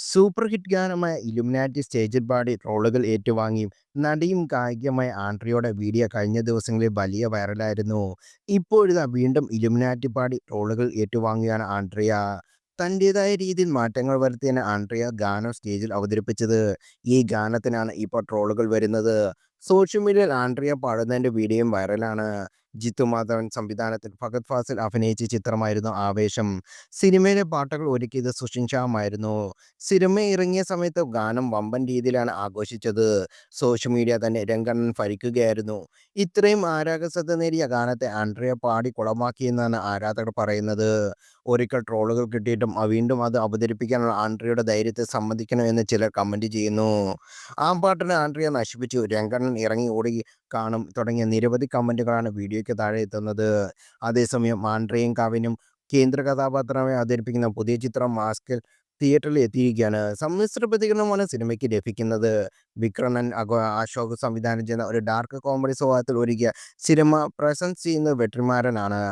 Super hit ഗാനമായ Illuminati സ്റ്റേജിൽ പാടി ട്രോളുകൾ ഏറ്റുവാങ്ങി നടിയും ഗായികയുമായ ആൻഡ്രിയയുടെ വീഡിയോ കഴിഞ്ഞ ദിവസങ്ങളിൽ വലിയ വൈറലായിരുന്നു. ഇപ്പോഴിതാ വീണ്ടും ഇലുമിനാറ്റി പാടി ട്രോളുകൾ ഏറ്റുവാങ്ങുകയാണ് ആൻഡ്രിയ. തൻ്റെതായ രീതിയിൽ മാറ്റങ്ങൾ വരുത്തിയാണ് ആൻഡ്രിയ ഗാനം സ്റ്റേജിൽ അവതരിപ്പിച്ചത്. ഈ ഗാനത്തിനാണ് ഇപ്പോൾ ട്രോളുകൾ വരുന്നത്. സോഷ്യൽ മീഡിയയിൽ ആൻഡ്രിയ പാടുന്നതിൻ്റെ വീഡിയോയും വൈറലാണ്. ജിത്തു മാധവൻ സംവിധാനത്തിൽ ഫഹദ് ഫാസിൽ അഭിനയിച്ച ചിത്രമായിരുന്നു ആവേശം. സിനിമയിലെ പാട്ടുകൾ ഒരുക്കിയത് സുഷിൻ ശ്യാമായിരുന്നു. സിനിമ ഇറങ്ങിയ സമയത്ത് ഗാനം വമ്പൻ രീതിയിലാണ് ആഘോഷിച്ചത്. സോഷ്യൽ മീഡിയ തന്നെ രംഗണ്ണൻ ഭരിക്കുകയായിരുന്നു. ഇത്രയും ആരാധക ശ്രദ്ധ നേടിയ ഗാനത്തെ ആൻഡ്രിയ പാടി കുളമാക്കിയെന്നാണ് ആരാധകർ പറയുന്നത്. ഒരിക്കൽ ട്രോളുകൾ കിട്ടിയിട്ടും വീണ്ടും അത് അവതരിപ്പിക്കാനുള്ള ആൻഡ്രിയയുടെ ധൈര്യത്തെ സമ്മതിക്കണമെന്ന് ചിലർ കമന്റ് ചെയ്യുന്നു. ആ പാട്ടിനെ ആൻഡ്രിയ നശിപ്പിച്ചു, രംഗണ്ണൻ ഇറങ്ങി ഓടി കാണും തുടങ്ങിയ നിരവധി കമന്റുകളാണ് വീഡിയോയ്ക്ക് താഴെ എത്തുന്നത്. അതേസമയം ആൻഡ്രിയയും കവിനും കേന്ദ്ര കഥാപാത്രമായി അവതരിപ്പിക്കുന്ന പുതിയ ചിത്രം മാസ്കിൽ തിയേറ്ററിൽ എത്തിയിരിക്കുകയാണ്. സമ്മിശ്ര പ്രതികരണമാണ് സിനിമയ്ക്ക് ലഭിക്കുന്നത്. വിക്രമൻ അശോക് സംവിധാനം ചെയ്യുന്ന ഒരു ഡാർക്ക് കോമഡി സ്വഭാവത്തിൽ ഒരുക്കിയ സിനിമ പ്രസന്റ് ചെയ്യുന്നത് വെട്രിമാരനാണ്.